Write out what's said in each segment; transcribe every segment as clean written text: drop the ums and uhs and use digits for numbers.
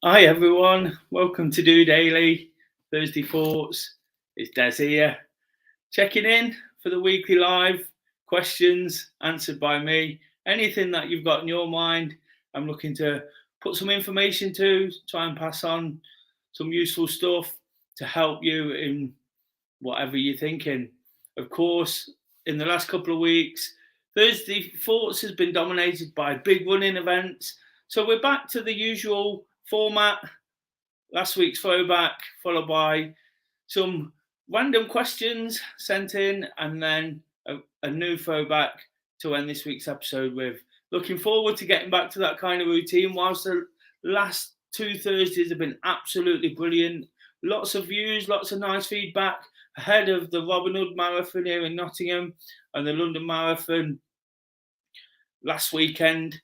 Hi everyone, welcome to DOdaily Thursday Thoughts. It's Des here, checking in for the weekly live questions answered by me. Anything that you've got in your mind, I'm looking to put some information to, try and pass on some useful stuff to help you in whatever you're thinking. Of course, in the last couple of weeks, Thursday Thoughts has been dominated by big running events. So we're back to the usual format. Last week's throwback, followed by some random questions sent in, and then a new throwback to end this week's episode with. Looking forward to getting back to that kind of routine. Whilst the last two Thursdays have been absolutely brilliant, lots of views, lots of nice feedback ahead of the Robin Hood Marathon here in Nottingham and the London Marathon last weekend.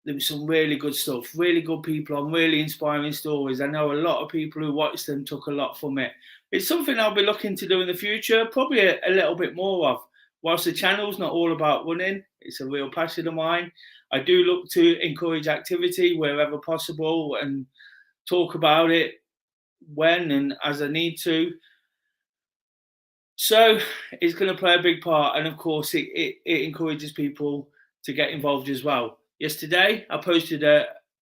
There was some really good stuff, really good people on, really inspiring stories. I know a lot of people who watched them took a lot from it. It's something I'll be looking to do in the future, probably a little bit more of. Whilst the channel's not all about running, it's a real passion of mine. I do look to encourage activity wherever possible and talk about it when and as I need to. So it's going to play a big part. And of course, it encourages people to get involved as well. Yesterday, I posted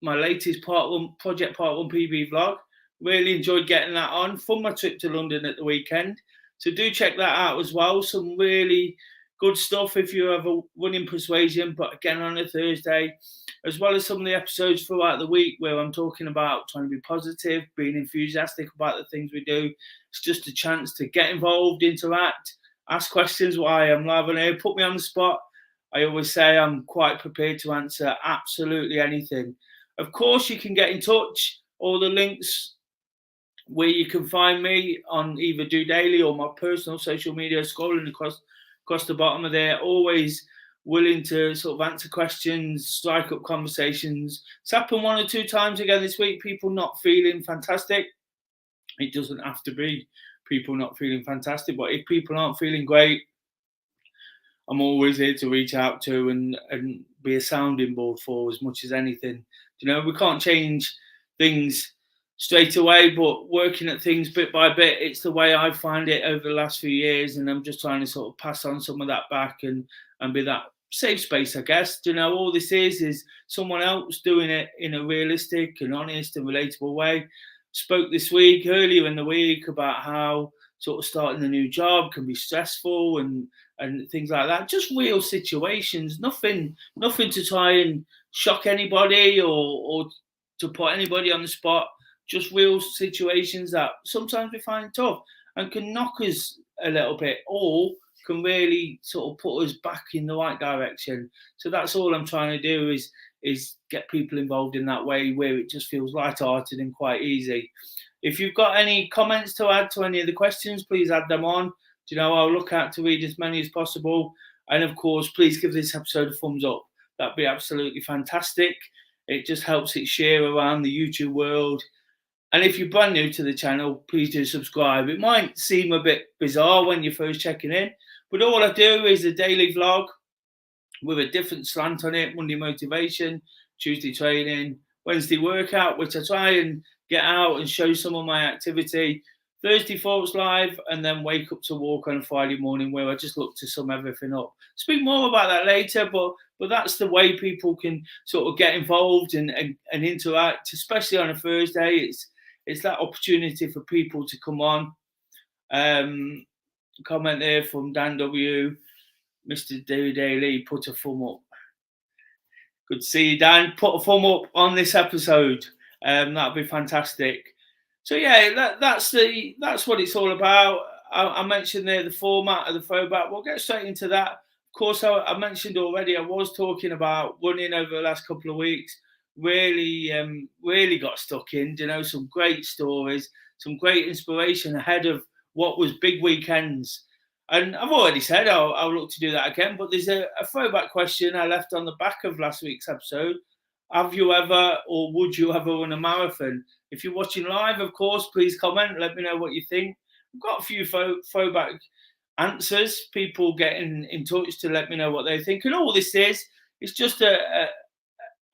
my latest Project Part 1 PB vlog. Really enjoyed getting that on from my trip to London at the weekend. So do check that out as well. Some really good stuff if you have a running persuasion, but again on a Thursday, as well as some of the episodes throughout the week where I'm talking about trying to be positive, being enthusiastic about the things we do. It's just a chance to get involved, interact, ask questions while I'm live on air, put me on the spot. I always say I'm quite prepared to answer absolutely anything. Of course, you can get in touch. All the links where you can find me on either DOdaily or my personal social media, scrolling across the bottom of there. Always willing to sort of answer questions, strike up conversations. It's happened one or two times again this week, people not feeling fantastic. It doesn't have to be people not feeling fantastic, but if people aren't feeling great, I'm always here to reach out to and be a sounding board for as much as anything. You know, we can't change things straight away, but working at things bit by bit, it's the way I find it over the last few years. And I'm just trying to sort of pass on some of that back and be that safe space, I guess. You know, all this is someone else doing it in a realistic and honest and relatable way. Spoke this week, earlier in the week, about how sort of starting a new job can be stressful and things like that. Just real situations, nothing to try and shock anybody or to put anybody on the spot. Just real situations that sometimes we find tough and can knock us a little bit, or can really sort of put us back in the right direction. So that's all I'm trying to do is get people involved in that way where it just feels light-hearted and quite easy. If you've got any comments to add to any of the questions, please add them on. You know, I'll look out to read as many as possible. And of course, please give this episode a thumbs up. That'd be absolutely fantastic. It just helps it share around the YouTube world. And if you're brand new to the channel, please do subscribe. It might seem a bit bizarre when you're first checking in, but all I do is a daily vlog with a different slant on it. Monday motivation, Tuesday training, Wednesday workout, which I try and get out and show some of my activity. Thursday Thoughts Live, and then Wake Up to Walk on a Friday morning where I just look to sum everything up. Speak more about that later, but that's the way people can sort of get involved and interact, especially on a Thursday. It's that opportunity for people to come on. Comment there from Dan W. Mr. DOdaily, put a thumb up. Good to see you, Dan. Put a thumb up on this episode. That'd be fantastic. So yeah, that's what it's all about. I mentioned there the format of the throwback. We'll get straight into that. Of course, I mentioned already, I was talking about running over the last couple of weeks. Really got stuck in, you know, some great stories, some great inspiration ahead of what was big weekends. And I've already said I'll look to do that again, but there's a throwback question I left on the back of last week's episode. Have you ever, or would you ever run a marathon? If you're watching live, of course, please comment. Let me know what you think. I've got a few throwback answers, people getting in touch to let me know what they think. And all this is just a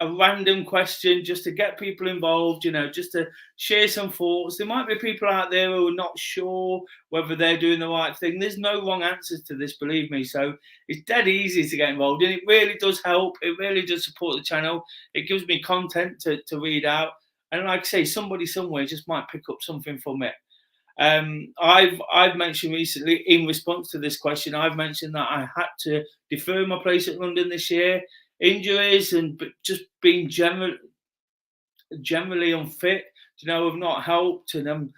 a random question just to get people involved, just to share some thoughts. There might be people out there who are not sure whether they're doing the right thing. There's no wrong answers to this, believe me. So it's dead easy to get involved, and it really does help. It really does support the channel. It gives me content to read out. And like I say, somebody somewhere just might pick up something from it. I've mentioned recently, in response to this question, I've mentioned that I had to defer my place at London this year. Injuries and just being generally unfit, have not helped, and I'm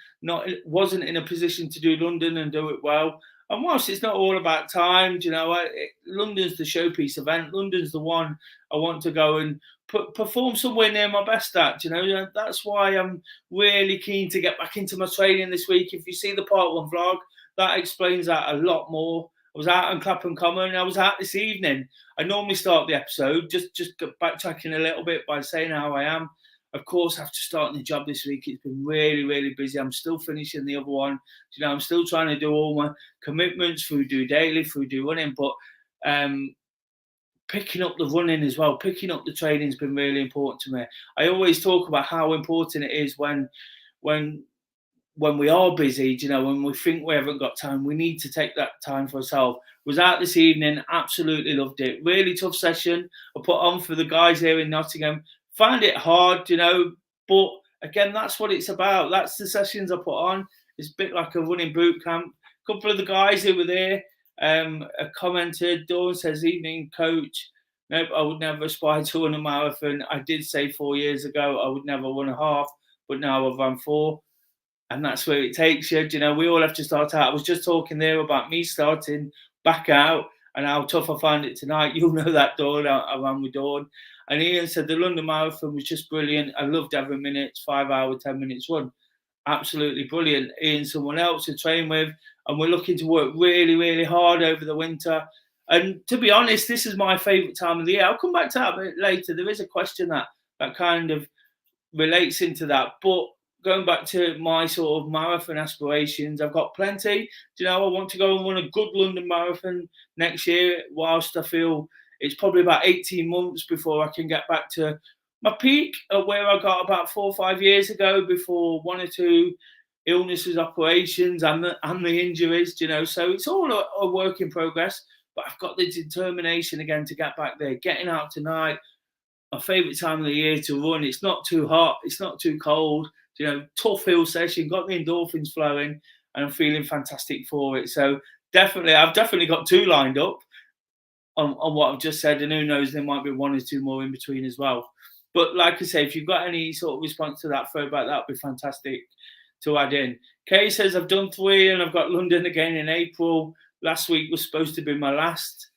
wasn't in a position to do London and do it well. And whilst it's not all about time, London's the showpiece event. London's the one I want to go and perform somewhere near my best at. That's why I'm really keen to get back into my training this week. If you see the part 1 vlog, that explains that a lot more. I was out on Clapham Common. I was out this evening. I normally start the episode just backtracking a little bit by saying how I am. Of course, after starting the job this week, it's been really, really busy. I'm still finishing the other one. I'm still trying to do all my commitments through DOdaily, through Do Running, but picking up the running as well, picking up the training has been really important to me. I always talk about how important it is when we are busy, when we think we haven't got time, we need to take that time for ourselves. Was out this evening, absolutely loved it. Really tough session I put on for the guys here in Nottingham. Found it hard, but again, that's what it's about. That's the sessions I put on. It's a bit like a running boot camp. A couple of the guys who were there commented. Dawn says, "Evening, coach. Nope, I would never aspire to run a marathon. I did say 4 years ago I would never run a half, but now I've run 4. And that's where it takes you. We all have to start out. I was just talking there about me starting back out and how tough I found it tonight. You'll know that, Dawn. I ran with Dawn. And Ian said the London Marathon was just brilliant. I loved every minute. 5 hour, 10 minutes run. Absolutely brilliant. Ian, someone else to train with. And we're looking to work really, really hard over the winter. And to be honest, this is my favourite time of the year. I'll come back to that a bit later. There is a question that kind of relates into that. But going back to my sort of marathon aspirations, I've got plenty. I want to go and run a good London Marathon next year, whilst I feel it's probably about 18 months before I can get back to my peak at where I got about 4 or 5 years ago, before 1 or 2 illnesses, operations, and the injuries, So it's all a work in progress, but I've got the determination again to get back there. Getting out tonight, my favourite time of the year to run. It's not too hot, it's not too cold. Tough hill session, got the endorphins flowing, and I'm feeling fantastic for it. So I've definitely got 2 lined up on what I've just said, and who knows, there might be 1 or 2 more in between as well. But like I say, if you've got any sort of response to that, throwback, that would be fantastic to add in. Kay says, I've done 3 and I've got London again in April. Last week was supposed to be my last.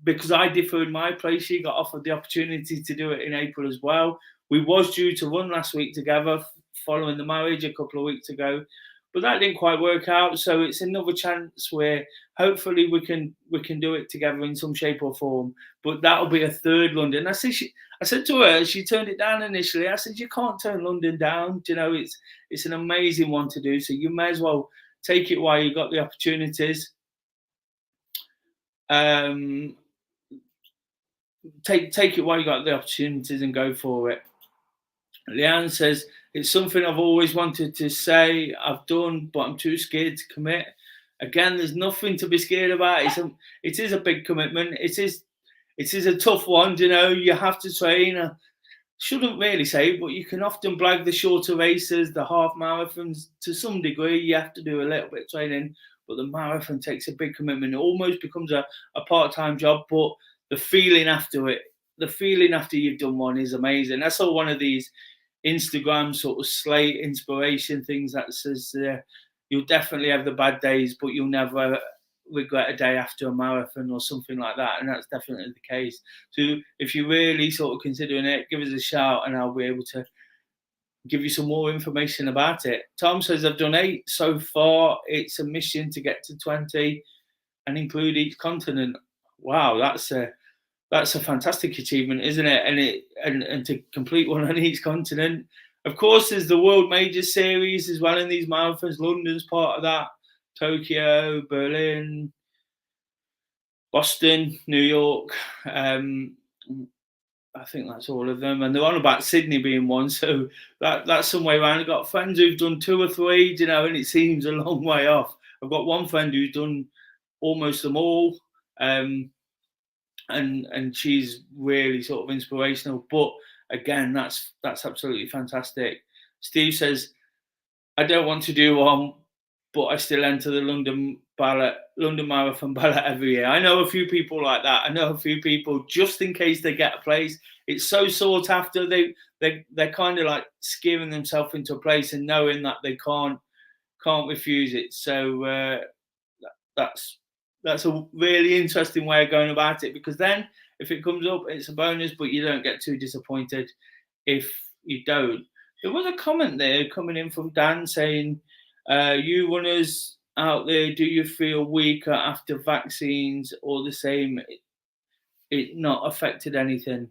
Because I deferred my place, she got offered the opportunity to do it in April as well. We was due to run last week together following the marriage a couple of weeks ago, but that didn't quite work out. So it's another chance where hopefully we can do it together in some shape or form. But that'll be a 3rd London. I said to her, she turned it down initially. I said, you can't turn London down. It's an amazing one to do. So you may as well take it while you've got the opportunities. Take it while you got the opportunities and go for it. Leanne says, it's something I've always wanted to say I've done, but I'm too scared to commit. Again, there's nothing to be scared about. It is a big commitment. It is a tough one. You have to train. Shouldn't really say, but you can often blag the shorter races, the half marathons. To some degree, you have to do a little bit of training, but the marathon takes a big commitment. It almost becomes a part-time job, but the feeling after it, the feeling after you've done one is amazing. I saw one of these Instagram sort of slate inspiration things that says you'll definitely have the bad days, but you'll never regret a day after a marathon or something like that. And that's definitely the case. So if you're really sort of considering it, give us a shout and I'll be able to give you some more information about it. Tom says, I've done 8 so far. It's a mission to get to 20 and include each continent. Wow, that's a fantastic achievement, isn't it? And to complete one on each continent. Of course, there's the World Major Series as well in these marathons. London's part of that. Tokyo, Berlin, Boston, New York. I think that's all of them, and they're on about Sydney being one, so that's some way around. I've got friends who've done 2 or 3, and it seems a long way off. I've got one friend who's done almost them all, um, and she's really sort of inspirational. But again, that's absolutely fantastic. Steve says, I don't want to do one, but I still enter the London Marathon ballot every year. I know a few people like that. I know a few people just in case they get a place. It's so sought after. They're kind of like scaring themselves into a place and knowing that they can't refuse it. So that's a really interesting way of going about it, because then if it comes up, it's a bonus, but you don't get too disappointed if you don't. There was a comment there coming in from Dan saying, you runners out there, do you feel weaker after vaccines or the same? It not affected anything?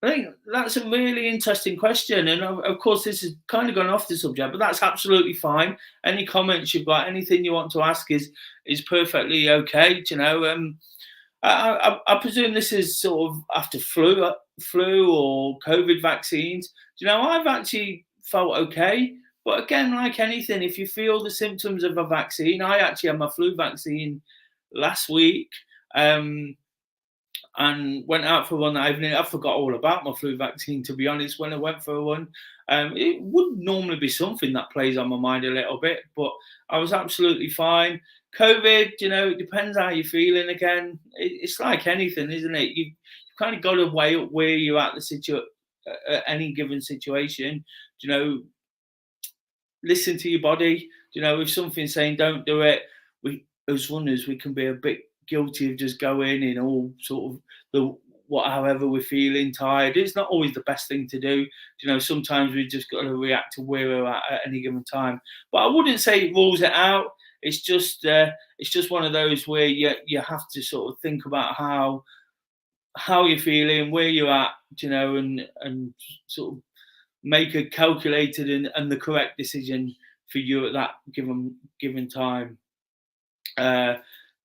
I think that's a really interesting question. And of course, this has kind of gone off the subject, but that's absolutely fine. Any comments you've got, anything you want to ask is perfectly okay. I presume this is sort of after flu or COVID vaccines. I've actually felt okay. But again, like anything, if you feel the symptoms of a vaccine, I actually had my flu vaccine last week. And went out for one that evening. I forgot all about my flu vaccine, to be honest, when I went for one. It would normally be something that plays on my mind a little bit, but I was absolutely fine. COVID, it depends how you're feeling again. It's like anything, isn't it? You've kind of got to weigh up where you're at at any given situation. Listen to your body. If something's saying don't do it, we as runners, we can be a bit guilty of just going in all sort of however we're feeling, tired. It's not always the best thing to do. Sometimes we just got to react to where we're at any given time. But I wouldn't say it rules it out. It's just one of those where you have to sort of think about how you're feeling, where you're at, and sort of make a calculated and the correct decision for you at that given time.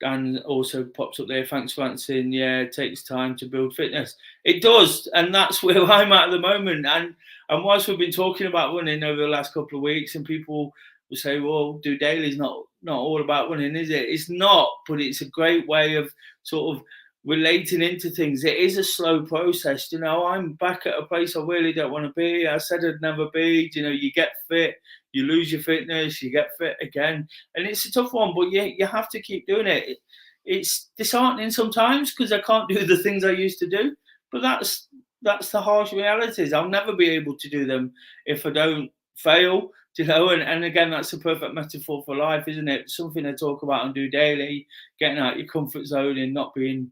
And also pops up there, thanks for answering. Yeah, it takes time to build fitness. It does, and that's where I'm at the moment. And whilst we've been talking about running over the last couple of weeks, and people will say, well, DOdaily is not all about running, is it? It's not, but it's a great way of sort of relating into things. It is a slow process. I'm back at a place I really don't want to be. I said I'd never be. You get fit, you lose your fitness, you get fit again, and it's a tough one, but you have to keep doing it. It's disheartening sometimes because I can't do the things I used to do, but that's the harsh realities. I'll never be able to do them if I don't fail. And again, that's a perfect metaphor for life, isn't it? Something I talk about and DOdaily, getting out your comfort zone and not being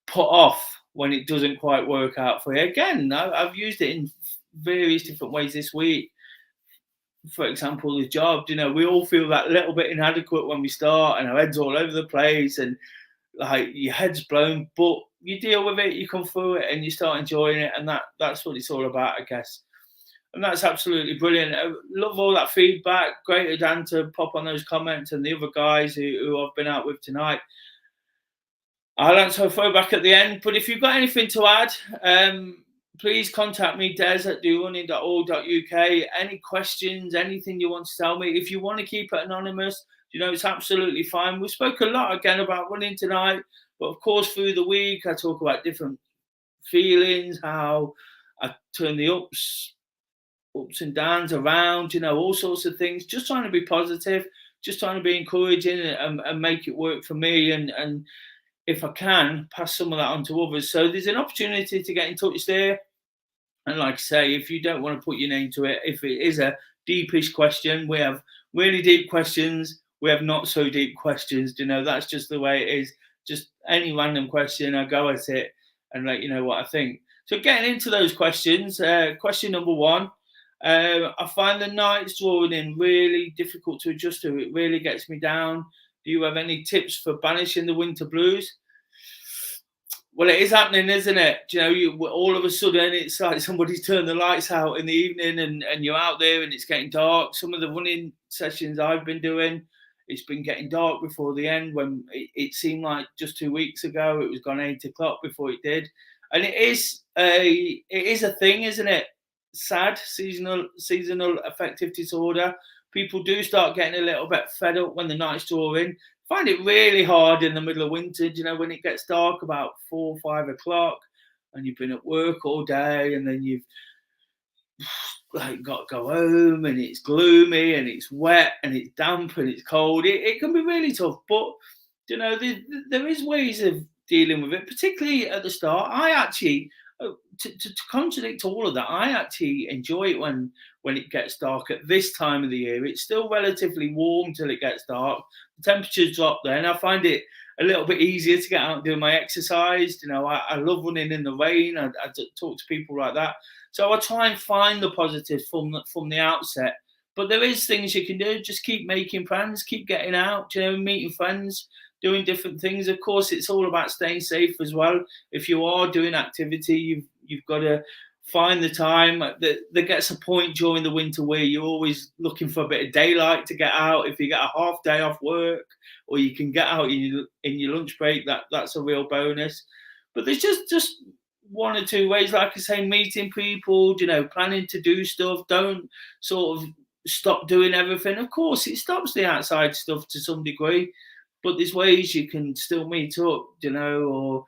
put off when it doesn't quite work out for you. Again, I've used it in various different ways this week. For example, the job, we all feel that little bit inadequate when we start and our head's all over the place and like your head's blown, but you deal with it, you come through it and you start enjoying it. And that's what it's all about, I guess. And that's absolutely brilliant. I love all that feedback. Great of Dan to pop on those comments and the other guys who I've been out with tonight. I'll answer a throwback at the end, but if you've got anything to add, please contact me, des@dorunning.org.uk. Any questions, anything you want to tell me. If you want to keep it anonymous, it's absolutely fine. We spoke a lot again about running tonight, but of course through the week I talk about different feelings, how I turn the ups and downs around, all sorts of things, just trying to be positive, just trying to be encouraging and make it work for me and if I can, pass some of that on to others. So there's an opportunity to get in touch there. And like I say, if you don't want to put your name to it, if it is a deepish question, we have really deep questions. We have not so deep questions. That's just the way it is. Just any random question, I go at it and let you know what I think. So getting into those questions, question number one, I find the nights drawing in really difficult to adjust to. It really gets me down. Do you have any tips for banishing the winter blues? Well, it is happening, isn't it? All of a sudden, it's like somebody's turned the lights out in the evening and you're out there and it's getting dark. Some of the running sessions I've been doing, it's been getting dark before the end when it seemed like just 2 weeks ago, it was gone 8 o'clock before it did. and it is a thing, isn't it? Sad seasonal affective disorder. People do start getting a little bit fed up when the nights draw in. Find it really hard in the middle of winter. When it gets dark about 4 or 5 o'clock, and you've been at work all day, and then you've like got to go home, and it's gloomy and it's wet and it's damp and it's cold. It can be really tough, but there is ways of dealing with it, particularly at the start. I actually, to contradict all of that, I actually enjoy it when it gets dark at this time of the year. It's still relatively warm till it gets dark. The temperatures drop then. I find it a little bit easier to get out and do my exercise. I love running in the rain. I talk to people like that. So I try and find the positives from the outset. But there is things you can do. Just keep making plans, keep getting out, meeting friends, doing different things. Of course, it's all about staying safe as well. If you are doing activity, you've got to find the time. There gets a point during the winter where you're always looking for a bit of daylight to get out. If you get a half day off work, or you can get out in your lunch break, that's a real bonus. But there's just one or two ways, like I say, meeting people, planning to do stuff. Don't sort of stop doing everything. Of course, it stops the outside stuff to some degree, but there's ways you can still meet up, or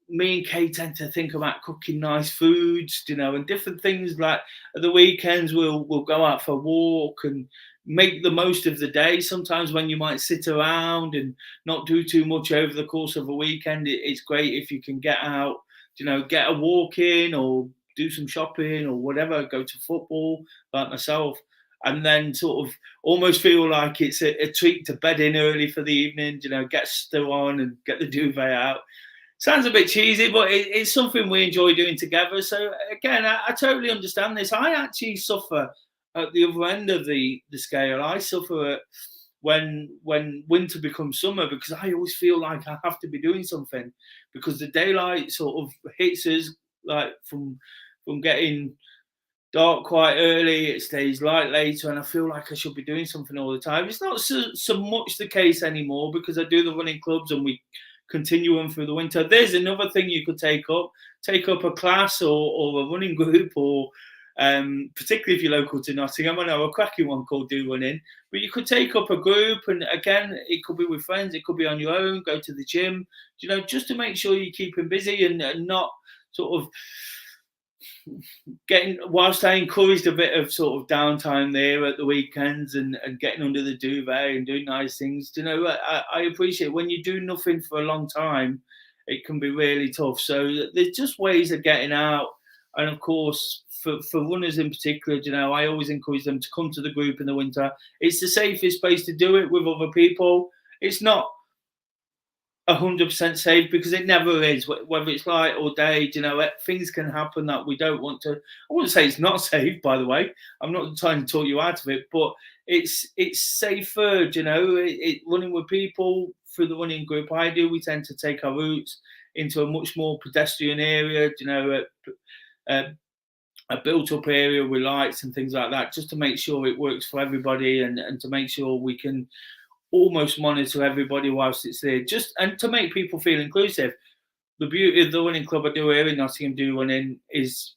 me and Kay tend to think about cooking nice foods, and different things. Like at the weekends, we'll go out for a walk and make the most of the day. Sometimes when you might sit around and not do too much over the course of a weekend, it's great if you can get out, get a walk in or do some shopping or whatever, go to football like myself, and then sort of almost feel like it's a treat to bed in early for the evening, get still on and get the duvet out. Sounds a bit cheesy, but it's something we enjoy doing together. So again, I totally understand this. I actually suffer at the other end of the scale. I suffer when winter becomes summer, because I always feel like I have to be doing something, because the daylight sort of hits us like from getting dark quite early, it stays light later, and I feel like I should be doing something all the time. It's not so much the case anymore, because I do the running clubs and we continue on through the winter. There's another thing you could take up a class or a running group, or particularly if you're local to Nottingham. I know a cracking one called Do Running, but you could take up a group, and again, it could be with friends, it could be on your own, go to the gym, just to make sure you're keeping busy and not sort of whilst I encouraged a bit of sort of downtime there at the weekends and getting under the duvet and doing nice things. I appreciate when you do nothing for a long time, it can be really tough. So there's just ways of getting out. And of course, for runners in particular, I always encourage them to come to the group in the winter. It's the safest place to do it with other people. It's not 100% safe, because it never is, whether it's light or day. Things can happen that we don't want to. I wouldn't say it's not safe, by the way. I'm not trying to talk you out of it, but it's safer. Running with people through the running group I do, we tend to take our routes into a much more pedestrian area, a built-up area with lights and things like that, just to make sure it works for everybody, and to make sure we can almost monitor everybody whilst it's there, and to make people feel inclusive. The beauty of the running club I do here in Nottingham, Do Running, is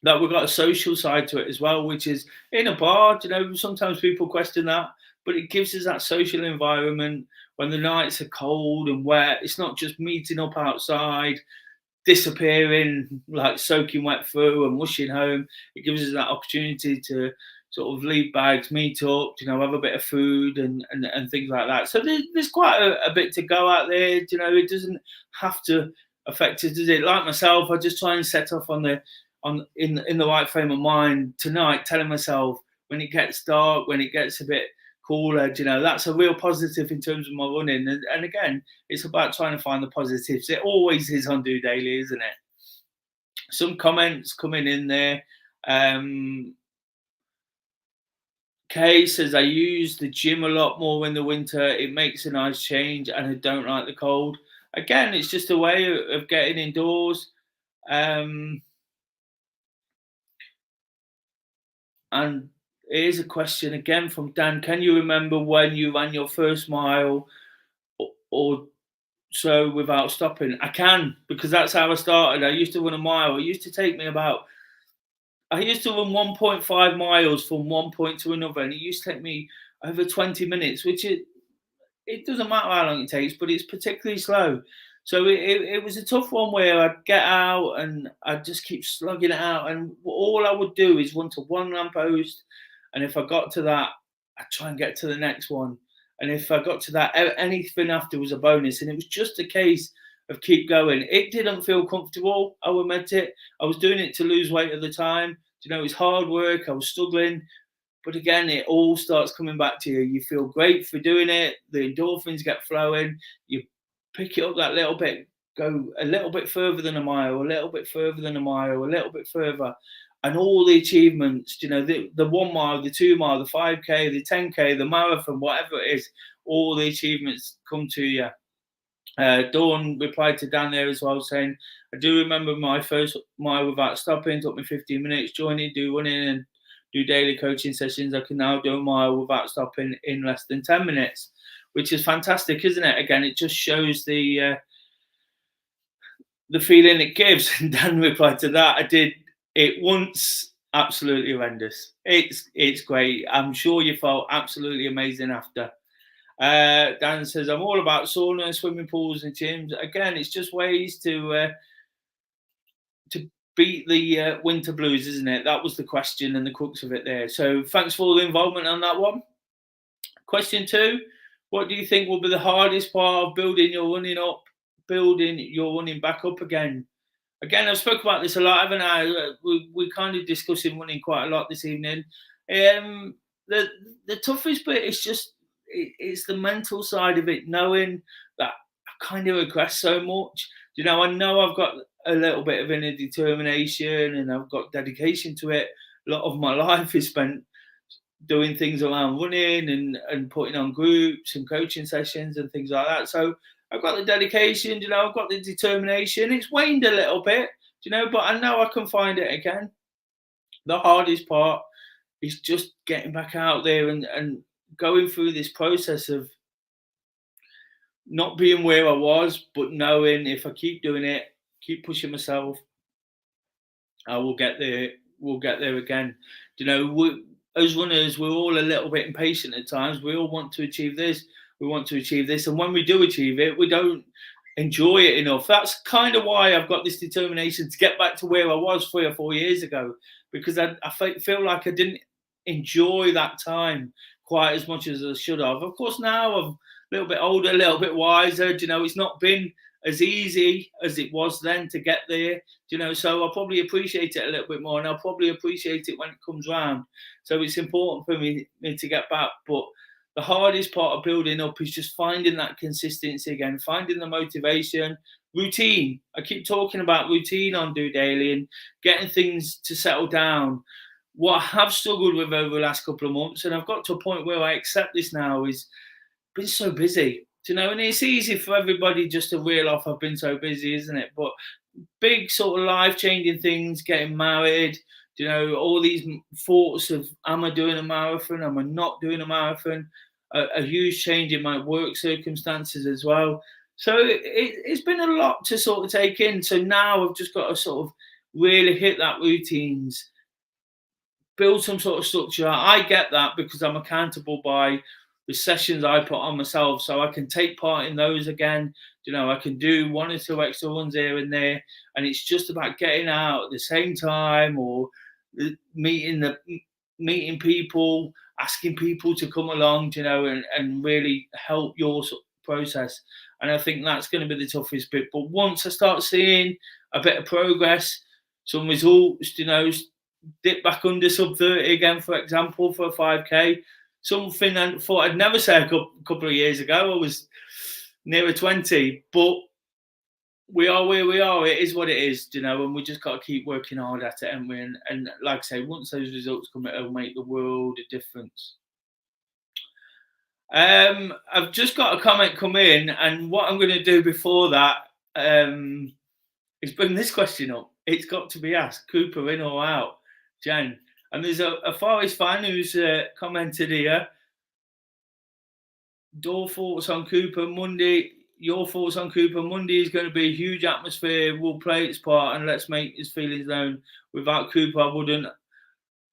that we've got a social side to it as well, which is in a bar. Sometimes people question that, but it gives us that social environment when the nights are cold and wet. It's not just meeting up outside, disappearing, like soaking wet through and rushing home. It gives us that opportunity to sort of leave bags, meet up, have a bit of food and things like that. So there's quite a bit to go out there. It doesn't have to affect us, does it? Like myself, I just try and set off in the right frame of mind tonight, telling myself when it gets dark, when it gets a bit cooler, that's a real positive in terms of my running. And again, it's about trying to find the positives. It always is on Do Daily, isn't it? Some comments coming in there. Kay says, I use the gym a lot more in the winter. It makes a nice change, and I don't like the cold. Again, it's just a way of getting indoors. And here's a question again from Dan. Can you remember when you ran your first mile or so without stopping. I can, because that's how I started. I used to run a mile. It used to take me about, I used to run 1.5 miles from one point to another, and it used to take me over 20 minutes, which it doesn't matter how long it takes, but it's particularly slow. So it was a tough one where I'd get out and I'd just keep slugging it out. And all I would do is run to one lamppost. And if I got to that, I'd try and get to the next one. And if I got to that, anything after was a bonus. And it was just a case of keep going. It didn't feel comfortable, I will admit it. I was doing it to lose weight at the time. You know, it's hard work. I was struggling. But again, it all starts coming back to you. You feel great for doing it. The endorphins get flowing. You pick it up that little bit, go a little bit further than a mile, a little bit further than a mile, a little bit further. And all the achievements, you know, the 1 mile, the 2 mile, the 5K, the 10K, the marathon, whatever it is, all the achievements come to you. Dawn replied to Dan there as well, saying, I do remember my first mile without stopping, took me 15 minutes, joining, do running and do daily coaching sessions. I can now do a mile without stopping in less than 10 minutes, which is fantastic, isn't it? Again, it just shows the feeling it gives. And Dan replied to that, I did it once, absolutely horrendous. It's great. I'm sure you felt absolutely amazing after. Dan says, I'm all about sauna, swimming pools and gyms. Again, it's just ways to beat the winter blues, isn't it? That was the question and the crux of it there. So thanks for all the involvement on that one. Question 2, what do you think will be the hardest part of building your running back up again? Again, I've spoke about this a lot, haven't I? We're kind of discussing running quite a lot this evening. The toughest bit is just, it's the mental side of it, knowing that I kind of regress so much. You know, I know I've got a little bit of inner determination and I've got dedication to it. A lot of my life is spent doing things around running and putting on groups and coaching sessions and things like that. So I've got the dedication, you know, I've got the determination. It's waned a little bit, you know, but I know I can find it again. The hardest part is just getting back out there and going through this process of not being where I was, but knowing if I keep doing it, keep pushing myself, I will get there. We'll get there again. You know, as runners, we're all a little bit impatient at times. We all want to achieve this. We want to achieve this. And when we do achieve it, we don't enjoy it enough. That's kind of why I've got this determination to get back to where I was 3 or 4 years ago, because I feel like I didn't enjoy that time quite as much as I should have. Of course, now I'm a little bit older, a little bit wiser. You know, it's not been as easy as it was then to get there. You know, so I'll probably appreciate it a little bit more, and I'll probably appreciate it when it comes round. So it's important for me to get back. But the hardest part of building up is just finding that consistency again, finding the motivation, routine. I keep talking about routine on DOdaily and getting things to settle down. What I have struggled with over the last couple of months, and I've got to a point where I accept this now, is been so busy. You know, and it's easy for everybody just to reel off, I've been so busy, isn't it? But big sort of life-changing things, getting married, you know, all these thoughts of, am I doing a marathon? Am I not doing a marathon? A huge change in my work circumstances as well. So it's been a lot to sort of take in. So now I've just got to sort of really hit that routines, build some sort of structure. I get that because I'm accountable by the sessions I put on myself, so I can take part in those again. You know, I can do 1 or 2 extra runs here and there, and it's just about getting out at the same time or meeting people, asking people to come along, you know, and really help your process. And I think that's going to be the toughest bit. But once I start seeing a bit of progress, some results, you know, dip back under sub 30 again, for example, for a 5K. Something I thought I'd never say a couple of years ago. I was nearer 20, but we are where we are. It is what it is, you know, and we just got to keep working hard at it. And like I say, once those results come, it'll make the world a difference. I've just got a comment come in, and what I'm going to do before that is bring this question up. It's got to be asked: Cooper in or out, Jen? And there's a Far East fan who's commented here. Door thoughts on Cooper Monday. your thoughts on Cooper. Monday is going to be a huge atmosphere. Will play its part, and let's make his feelings known. Without Cooper, I wouldn't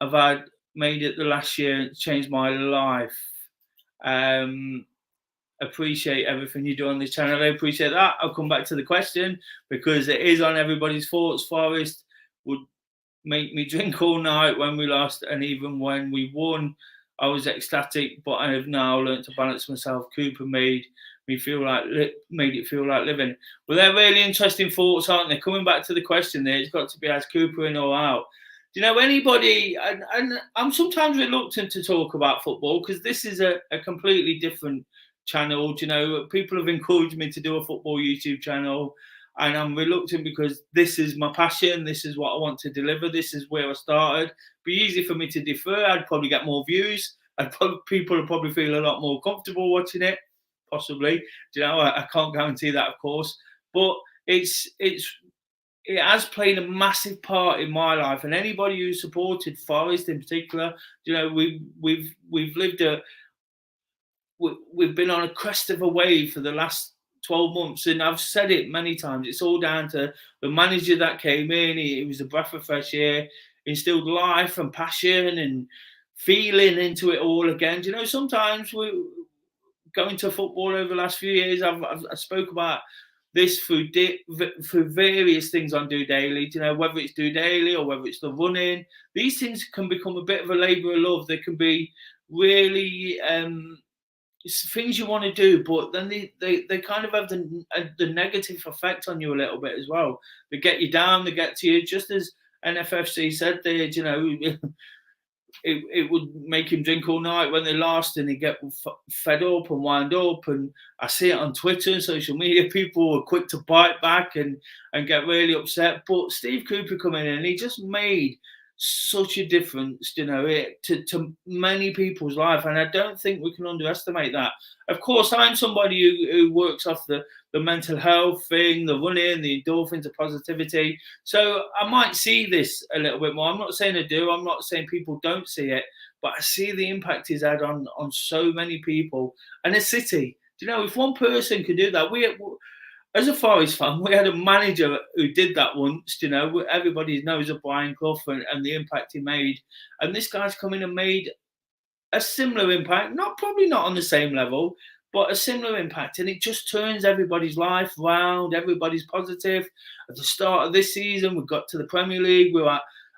have made it the last year. It changed my life. Appreciate everything you do on this channel. I appreciate that. I'll come back to the question because it is on everybody's thoughts. Forest would make me drink all night when we lost, and even when we won, I was ecstatic. But I have now learned to balance myself. Cooper made it feel like living. Well, they're really interesting thoughts, aren't they? Coming back to the question, there, it's got to be as Cooper in or out. Do you know anybody? And I'm sometimes reluctant to talk about football because this is a completely different channel. Do you know, people have encouraged me to do a football YouTube channel, and I'm reluctant because this is my passion. This is what I want to deliver. This is where I started. It'd be easy for me to defer. I'd probably get more views. People would probably feel a lot more comfortable watching it, possibly. Do you know, I can't guarantee that, of course, but it has played a massive part in my life, and anybody who supported Forest in particular. You know, we've been on a crest of a wave for the last 12 months, and I've said it many times. It's all down to the manager that came in. He was a breath of fresh air, instilled life and passion and feeling into it all again. You know, sometimes we going to football over the last few years. I spoke about this through various things on DOdaily. You know, whether it's DOdaily or whether it's the running, these things can become a bit of a labour of love. They can be really it's things you want to do, but then they kind of have the negative effect on you a little bit as well. They get you down, they get to you, just as NFFC said there. You know, it would make him drink all night when they lost, and he'd get fed up and wound up. And I see it on Twitter and social media. People were quick to bite back and get really upset. But Steve Cooper come in and he just made such a difference, you know, to many people's life, and I don't think we can underestimate that. Of course, I'm somebody who works off the mental health thing, the running, the endorphins, the positivity. So I might see this a little bit more. I'm not saying I do. I'm not saying people don't see it, but I see the impact he's had on so many people and a city. Do you know, if one person could do that, as a Forest fan, we had a manager who did that once. You know, everybody knows of Brian Clough and the impact he made. And this guy's come in and made a similar impact, probably not on the same level, but a similar impact. And it just turns everybody's life round. Everybody's positive. At the start of this season, we got to the Premier League.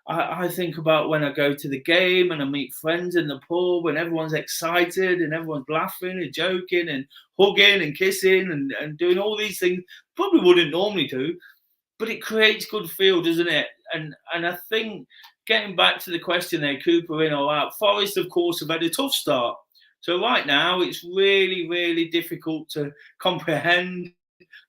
I think about when I go to the game and I meet friends in the pub and everyone's excited and everyone's laughing and joking and hugging and kissing and doing all these things probably wouldn't normally do, but it creates good feel, doesn't it? And I think, getting back to the question there, Cooper in or out, Forest, of course, have had a tough start. So right now it's really, really difficult to comprehend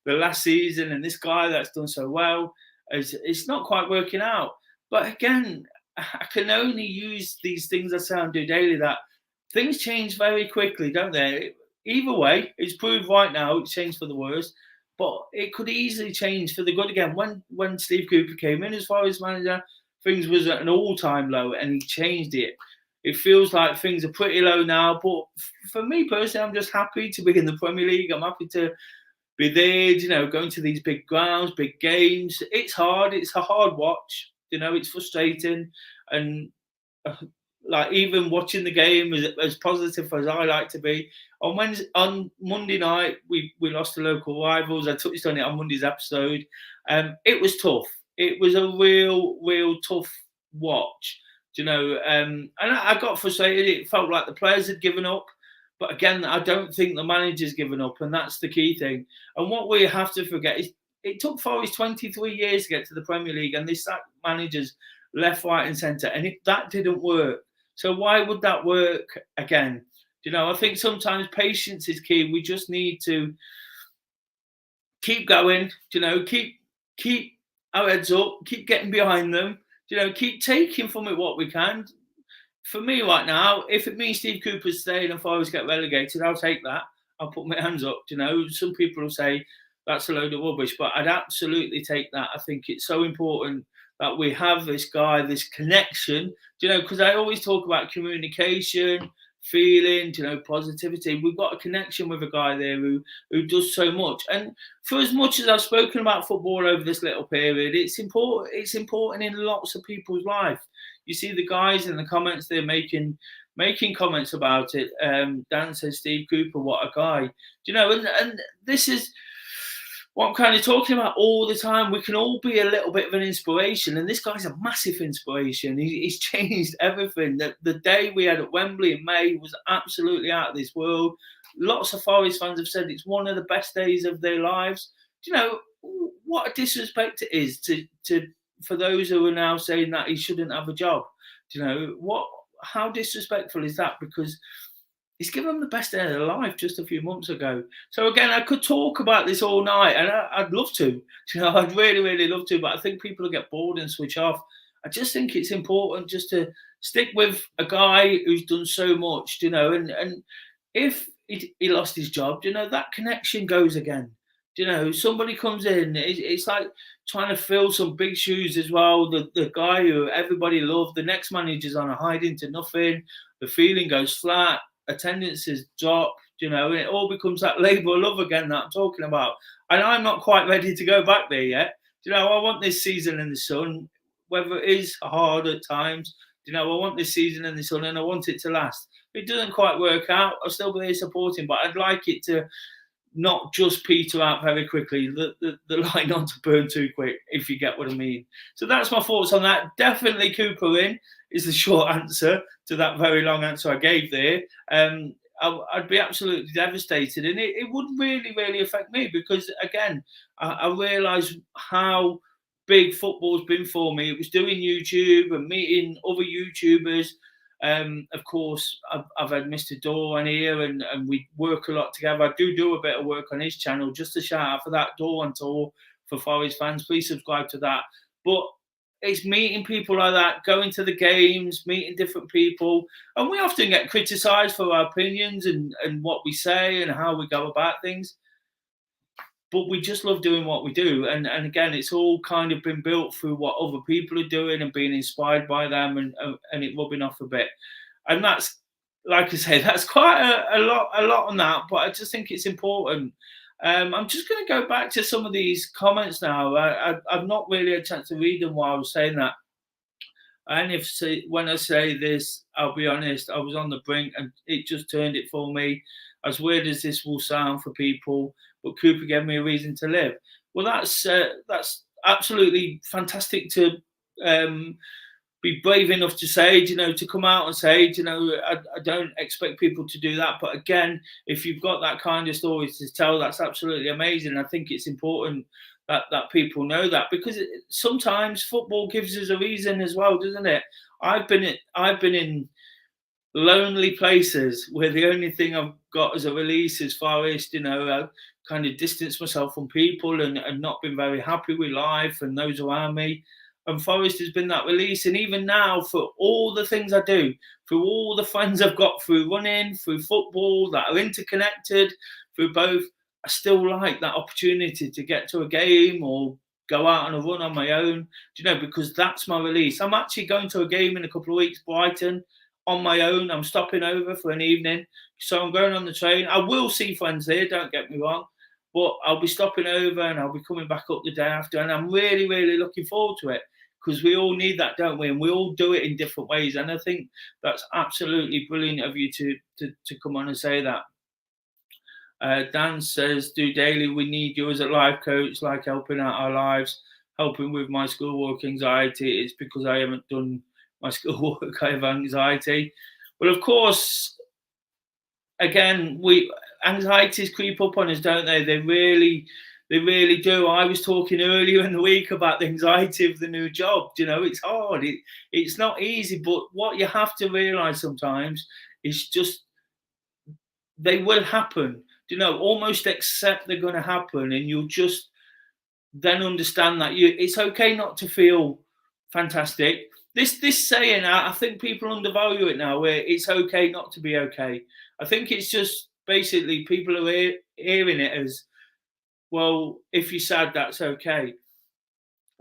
the last season and this guy that's done so well. It's not quite working out. But again, I can only use these things I say on DOdaily, that things change very quickly, don't they? Either way, it's proved right now it's changed for the worse, but it could easily change for the good again. When Steve Cooper came in as Forest manager, things was at an all-time low, and he changed it. It feels like things are pretty low now, but for me personally, I'm just happy to be in the Premier League. I'm happy to be there, you know, going to these big grounds, big games. It's hard. It's a hard watch. You know, it's frustrating, and like even watching the game as positive as I like to be. On Monday night, we lost to local rivals. I touched on it on Monday's episode. It was tough. It was a real tough watch. You know, and I got frustrated. It felt like the players had given up. But again, I don't think the manager's given up, and that's the key thing. And what we have to forget is, it took Forest 23 years to get to the Premier League, and they sacked managers left, right, and centre, and that didn't work. So why would that work again? You know, I think sometimes patience is key. We just need to keep going. You know, keep our heads up, keep getting behind them. You know, keep taking from it what we can. For me right now, if it means Steve Cooper's staying and Forest get relegated, I'll take that. I'll put my hands up. You know, some people will say that's a load of rubbish, but I'd absolutely take that. I think it's so important that we have this guy, this connection, you know, because I always talk about communication, feeling, positivity. We've got a connection with a guy there who does so much. And for as much as I've spoken about football over this little period, it's important. It's important in lots of people's life. You see the guys in the comments they're making comments about it. Dan says, Steve Cooper, what a guy. And this is what I'm kind of talking about all the time. We can all be a little bit of an inspiration, and this guy's a massive inspiration. He's changed everything. The day we had at Wembley in May was absolutely out of this world. Lots of Forest fans have said it's one of the best days of their lives. What a disrespect it is to for those who are now saying that he shouldn't have a job. How disrespectful is that? Because he's given them the best day of their life just a few months ago. So again, I could talk about this all night, and I'd love to. I'd really, really love to. But I think people will get bored and switch off. I just think it's important just to stick with a guy who's done so much. And if he lost his job, that connection goes again. Somebody comes in. It's like trying to fill some big shoes as well. The guy who everybody loved, the next manager's on a hiding to nothing. The feeling goes flat. Attendances drop, and it all becomes that labour of love again that I'm talking about. And I'm not quite ready to go back there yet. I want this season in the sun, whether it is hard at times. I want this season in the sun, and I want it to last. If it doesn't quite work out, I'll still be there supporting, but I'd like it to not just peter out very quickly, the light not to burn too quick, if you get what I mean. So that's my thoughts on that. Definitely Cooper in is the short answer to that very long answer I gave there. I'd be absolutely devastated, and it would really, really affect me because, again, I realise how big football's been for me. It was doing YouTube and meeting other YouTubers. Of course, I've had Mr. Dawn here, and we work a lot together. I do a bit of work on his channel. Just a shout out for that, Dawn Tour for Forest fans. Please subscribe to that. But it's meeting people like that, going to the games, meeting different people. And we often get criticised for our opinions and what we say and how we go about things. But we just love doing what we do. And again, it's all kind of been built through what other people are doing and being inspired by them and it rubbing off a bit. And that's, like I say, that's quite a lot on that. But I just think it's important. I'm just going to go back to some of these comments now. I've not really had a chance to read them while I was saying that. And when I say this, I'll be honest, I was on the brink and it just turned it for me. As weird as this will sound for people, but Cooper gave me a reason to live. Well, that's absolutely fantastic to be brave enough to say, to come out and say, I don't expect people to do that. But again, if you've got that kind of story to tell, that's absolutely amazing. I think it's important that people know that, because sometimes football gives us a reason as well, doesn't it? I've been in lonely places where the only thing I've got as a release is Forest. I've kind of distanced myself from people and not been very happy with life and those around me. And Forest has been that release. And even now, for all the things I do, through all the friends I've got through running, through football that are interconnected, through both, I still like that opportunity to get to a game or go out on a run on my own, because that's my release. I'm actually going to a game in a couple of weeks, Brighton, on my own. I'm stopping over for an evening. So I'm going on the train. I will see friends there, don't get me wrong. But I'll be stopping over and I'll be coming back up the day after. And I'm really, really looking forward to it, because we all need that, don't we? And we all do it in different ways. And I think that's absolutely brilliant of you to come on and say that. Dan says, DOdaily, we need you as a life coach, like helping out our lives, helping with my schoolwork anxiety. It's because I haven't done my schoolwork, I have anxiety. Well, of course, again, anxieties creep up on us, don't they? They really do. I was talking earlier in the week about the anxiety of the new job. It's hard. It's not easy. But what you have to realise sometimes is just they will happen. Almost accept they're going to happen, and you'll just then understand that it's okay not to feel fantastic. This saying, I think people undervalue it now, where it's okay not to be okay. I think it's just basically people are hearing it as, well, if you're sad, that's okay.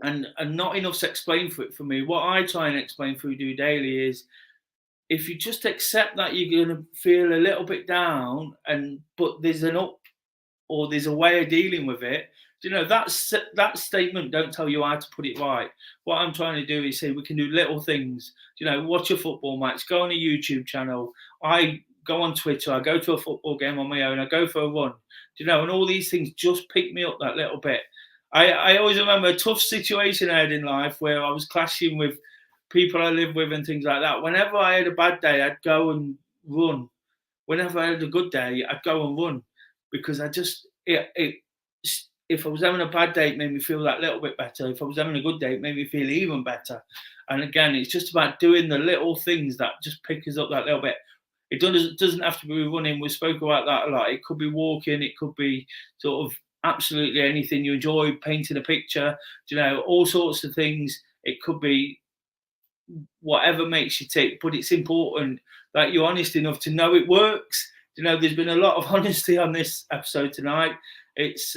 And not enough's explained for it for me. What I try and explain through DOdaily is if you just accept that you're going to feel a little bit down, but there's an up, or there's a way of dealing with it. That statement don't tell you how to put it right. What I'm trying to do is say we can do little things. Watch a football match, go on a YouTube channel. I go on Twitter, I go to a football game on my own, I go for a run. And all these things just pick me up that little bit. I always remember a tough situation I had in life where I was clashing with people I live with and things like that. Whenever I had a bad day, I'd go and run. Whenever I had a good day, I'd go and run, because if I was having a bad day, it made me feel that little bit better. If I was having a good day, it made me feel even better. And again, it's just about doing the little things that just pick us up that little bit. It doesn't have to be running. We spoke about that a lot. It could be walking. It could be sort of absolutely anything you enjoy, painting a picture, all sorts of things. It could be whatever makes you tick, but it's important that you're honest enough to know it works. There's been a lot of honesty on this episode tonight. It's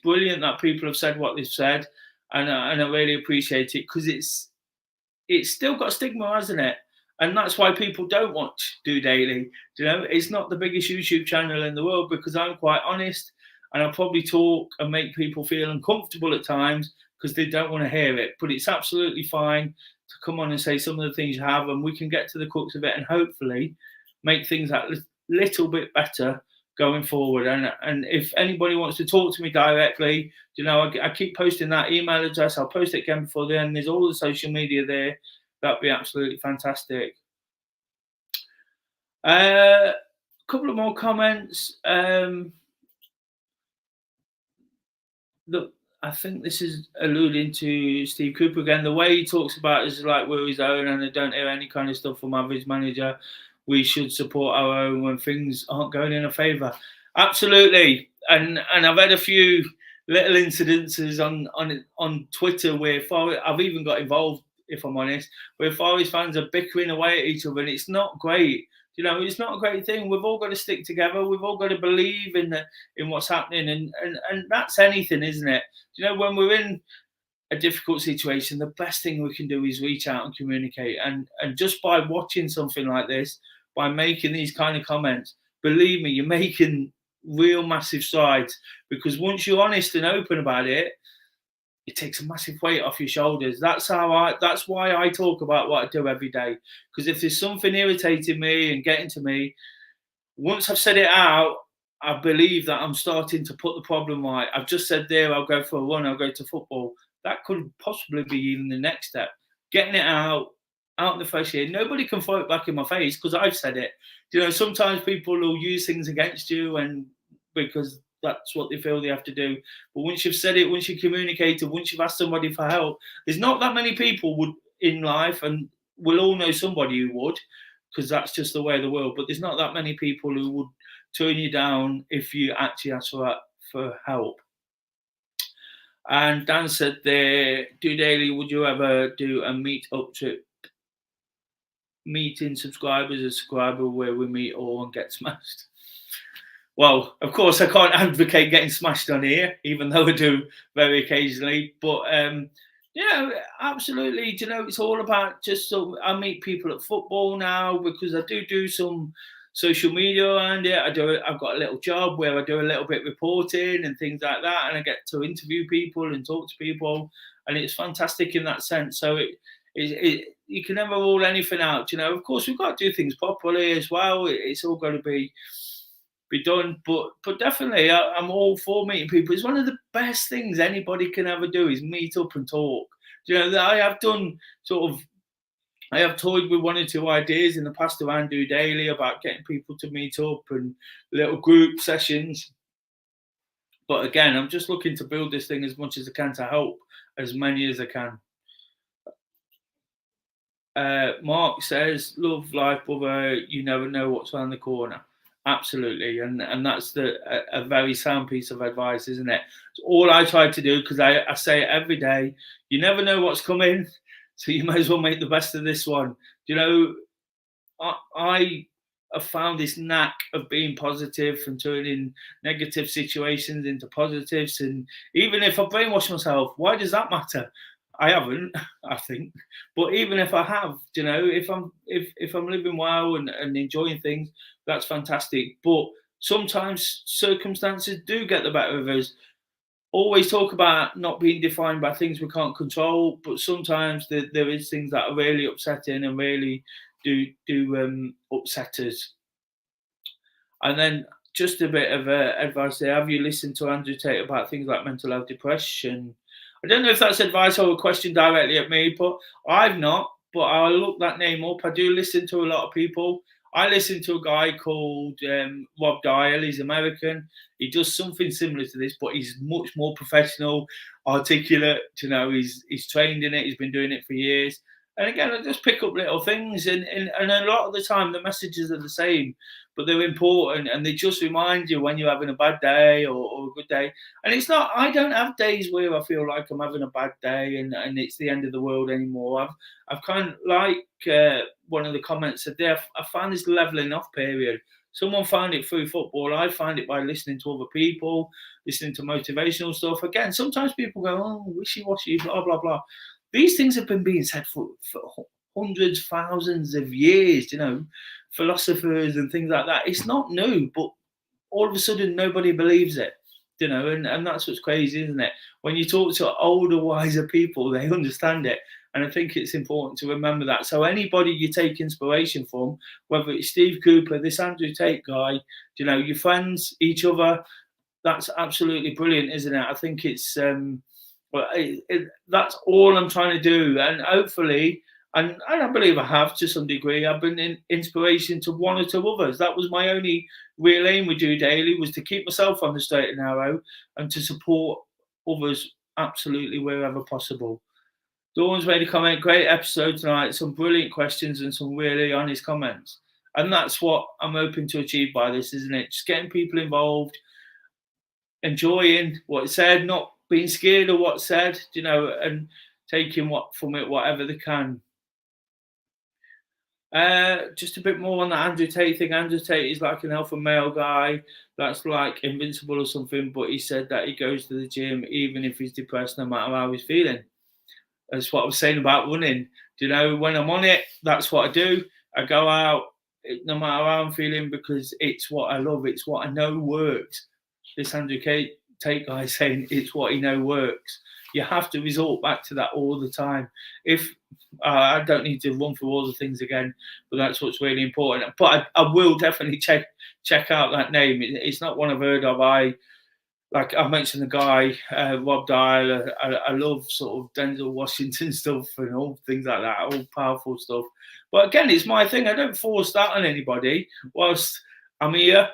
brilliant that people have said what they've said, and I really appreciate it, because it's still got stigma, hasn't it? And that's why people don't watch DOdaily. It's not the biggest YouTube channel in the world, because I'm quite honest, and I probably talk and make people feel uncomfortable at times because they don't want to hear it. But it's absolutely fine to come on and say some of the things you have, and we can get to the crux of it and hopefully make things that little bit better going forward. And if anybody wants to talk to me directly, I keep posting that email address. I'll post it again before the end. There's all the social media there. That'd be absolutely fantastic. A couple of more comments. Look, I think this is alluding to Steve Cooper again. The way he talks about is like we're his own, and I don't hear any kind of stuff from average manager. We should support our own when things aren't going in our favour. Absolutely, and I've had a few little incidences on Twitter where I've even got involved, if I'm honest, where Forest fans are bickering away at each other, and it's not great. It's not a great thing. We've all got to stick together. We've all got to believe in what's happening, and that's anything, isn't it? When we're in a difficult situation, the best thing we can do is reach out and communicate. And just by watching something like this, by making these kind of comments, believe me, you're making real massive strides, because once you're honest and open about it, it takes a massive weight off your shoulders. That's why I talk about what I do every day. Because if there's something irritating me and getting to me, once I've said it out, I believe that I'm starting to put the problem right. I've just said there, I'll go for a run, I'll go to football. That could possibly be even the next step. Getting it out in the fresh air. Nobody can throw it back in my face because I've said it. Sometimes people will use things against you, and because that's what they feel they have to do. But once you've said it, once you communicated, once you've asked somebody for help, there's not that many people would in life, and we'll all know somebody who would, because that's just the way of the world. But there's not that many people who would turn you down if you actually ask for help. And Dan said there, DOdaily, would you ever do a meet up trip, meeting subscribers, a subscriber where we meet all and get smashed? Well, of course, I can't advocate getting smashed on here, even though I do very occasionally. But yeah, absolutely. It's all about just so I meet people at football now, because I do some social media around it. I've got a little job where I do a little bit reporting and things like that, and I get to interview people and talk to people, and it's fantastic in that sense. So you can never rule anything out. Of course, we've got to do things properly as well. It's all got to be done, but definitely I'm all for meeting people. It's one of the best things anybody can ever do is meet up and talk. I have done I have toyed with one or two ideas in the past around DOdaily about getting people to meet up and little group sessions. But again, I'm just looking to build this thing as much as I can to help as many as I can. Mark says, love life, brother. You never know what's around the corner. Absolutely, and that's a very sound piece of advice, isn't it? It's all I try to do, because I say it every day. You never know what's coming, so you may as well make the best of this one. I have found this knack of being positive and turning negative situations into positives. And even if I brainwash myself, why does that matter? I haven't, I think. But even if I have, if I'm living well and enjoying things, that's fantastic. But sometimes circumstances do get the better of us. Always talk about not being defined by things we can't control, but sometimes there is things that are really upsetting and really do upset us. And then just a bit of advice there. Have you listened to Andrew Tate about things like mental health, depression? I don't know if that's advice or a question directly at me, but I've not. But I'll look that name up. I do listen to a lot of people. I listen to a guy called Rob Dial. He's American. He does something similar to this, but he's much more professional, articulate. He's trained in it. He's been doing it for years. And again, I just pick up little things, and a lot of the time the messages are the same, but they're important, and they just remind you when you're having a bad day or a good day. And it's not, I don't have days where I feel like I'm having a bad day and it's the end of the world anymore. I've kind of like one of the comments said there, I found this leveling off period. Someone found it through football. I find it by listening to other people, listening to motivational stuff. Again, sometimes people go, oh, wishy-washy, blah, blah, blah. These things have been being said for hundreds, thousands of years, philosophers and things like that. It's not new, but all of a sudden nobody believes it, and that's what's crazy, isn't it? When you talk to older, wiser people, they understand it. And I think it's important to remember that. So anybody you take inspiration from, whether it's Steve Cooper, this Andrew Tate guy, your friends, each other, that's absolutely brilliant, isn't it? I think it's that's all I'm trying to do, and hopefully, and I believe I have to some degree. I've been in inspiration to one or two others. That was my only real aim with DOdaily, was to keep myself on the straight and narrow and to support others absolutely wherever possible. Dawn's made a comment. Great episode tonight. Some brilliant questions and some really honest comments. And that's what I'm hoping to achieve by this, isn't it? Just getting people involved, enjoying what's said, not being scared of what's said, and taking what from it, whatever they can. Just a bit more on the Andrew Tate thing. Andrew Tate is like an alpha male guy that's like invincible or something, but he said that he goes to the gym even if he's depressed, no matter how he's feeling. That's what I was saying about running. When I'm on it, that's what I do. I go out, no matter how I'm feeling, because it's what I love. It's what I know works. This Andrew Tate guy saying it's what he knows works. You have to resort back to that all the time. If I don't need to run through all the things again, but that's what's really important. But I will definitely check out that name. It's not one I've heard of. Like I mentioned, the guy Rob Dial. I love sort of Denzel Washington stuff and all things like that, all powerful stuff. But again, it's my thing. I don't force that on anybody. Whilst I'm here,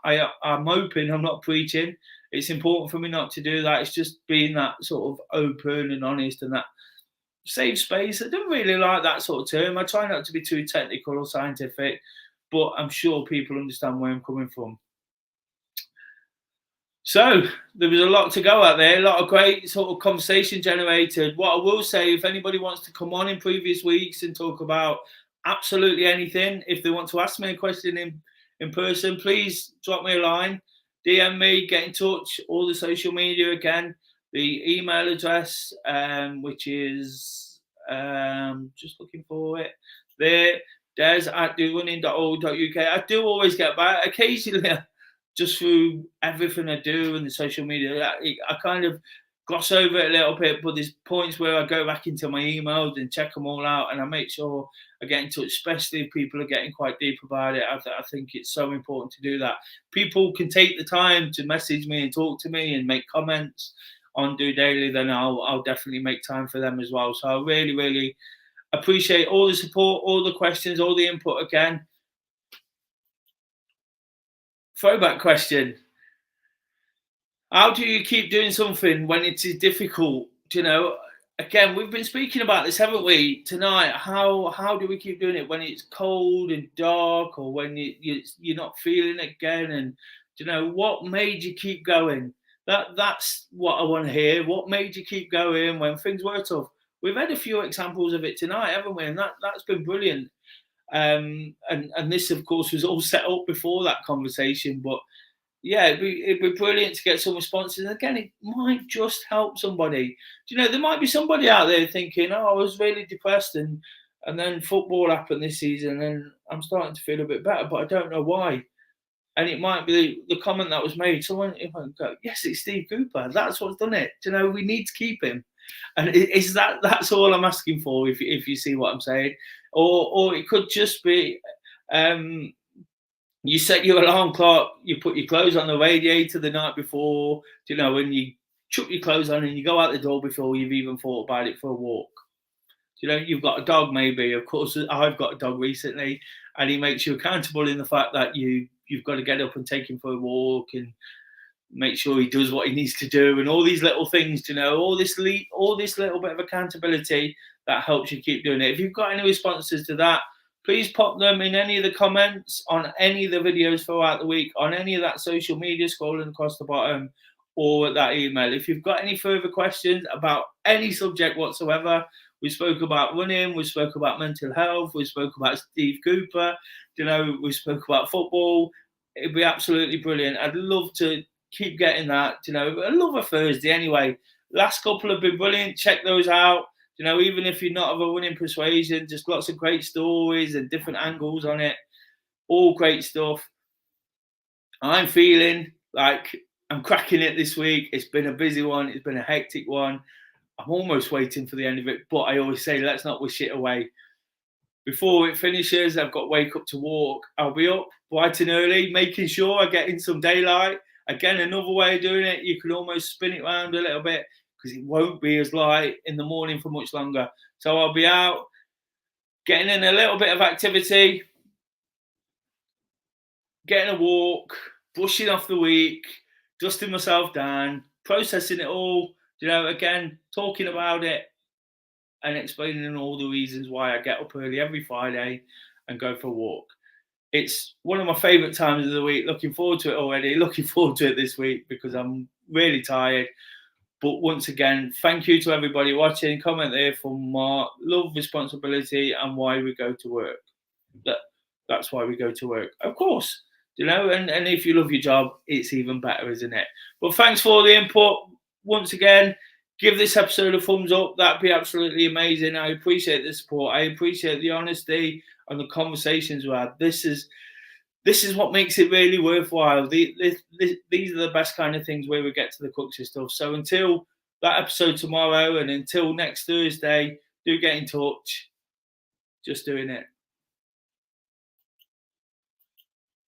I'm open. I'm not preaching. It's important for me not to do that. It's just being that sort of open and honest and that safe space. I don't really like that sort of term. I try not to be too technical or scientific, but I'm sure people understand where I'm coming from. So there was a lot to go out there, a lot of great sort of conversation generated. What I will say, if anybody wants to come on in previous weeks and talk about absolutely anything, if they want to ask me a question in person, please drop me a line, DM me, get in touch, all the social media again, the email address, which is, just looking for it, there, des@dorunning.org.uk. I do always get back, occasionally, just through everything I do and the social media, I kind of gloss over it a little bit, but there's points where I go back into my emails and check them all out, and I make sure I get in touch, especially if people are getting quite deep about it. I think it's so important to do that. People can take the time to message me and talk to me and make comments on DOdaily, then I'll definitely make time for them as well. So I really, really appreciate all the support, all the questions, all the input again. Throwback question. How do you keep doing something when it is difficult? Again, we've been speaking about this, haven't we, tonight? How do we keep doing it when it's cold and dark, or when you're not feeling it again? And what made you keep going? That's what I want to hear. What made you keep going when things were tough? We've had a few examples of it tonight, haven't we? And that's been brilliant. And this, of course, was all set up before that conversation. But yeah, it'd be brilliant to get some responses. And again, it might just help somebody. Do you know, there might be somebody out there thinking, "Oh, I was really depressed, and then football happened this season, and I'm starting to feel a bit better, but I don't know why." And it might be the comment that was made. Someone if I go, "Yes, it's Steve Cooper. That's what's done it." Do you know, we need to keep him. And is that's all I'm asking for? If you see what I'm saying, or it could just be. Um, you set your alarm clock, you put your clothes on the radiator the night before, you know, and you chuck your clothes on and you go out the door before you've even thought about it for a walk. You know, you've got a dog, maybe. Of course, I've got a dog recently, and he makes you accountable in the fact that you've got to get up and take him for a walk and make sure he does what he needs to do, and all these little things. You know, all this little bit of accountability that helps you keep doing it. If you've got any responses to that, please pop them in any of the comments on any of the videos throughout the week, on any of that social media scrolling across the bottom, or that email. If you've got any further questions about any subject whatsoever, we spoke about running, we spoke about mental health, we spoke about Steve Cooper, you know, we spoke about football. It'd be absolutely brilliant. I'd love to keep getting that, you know. I love a Thursday anyway. Last couple have been brilliant. Check those out. You know, even if you're not of a winning persuasion, just lots of great stories and different angles on it. All great stuff. I'm feeling like I'm cracking it this week. It's been a busy one. It's been a hectic one. I'm almost waiting for the end of it, but I always say, let's not wish it away. Before it finishes, I've got to wake up to walk. I'll be up bright and early, making sure I get in some daylight. Again, another way of doing it, you can almost spin it around a little bit because it won't be as light in the morning for much longer. So I'll be out, getting in a little bit of activity, getting a walk, brushing off the week, dusting myself down, processing it all, you know, again, talking about it and explaining all the reasons why I get up early every Friday and go for a walk. It's one of my favourite times of the week. Looking forward to it already. Looking forward to it this week because I'm really tired. But once again, thank you to everybody watching. Comment there for more love, responsibility, and why we go to work. That's why we go to work, of course. You know, and if you love your job, it's even better, isn't it? But thanks for all the input. Once again, give this episode a thumbs up. That'd be absolutely amazing. I appreciate the support. I appreciate the honesty and the conversations we had. This is what makes it really worthwhile. These are the best kind of things where we get to the crux of stuff. So until that episode tomorrow and until next Thursday, do get in touch. Just doing it.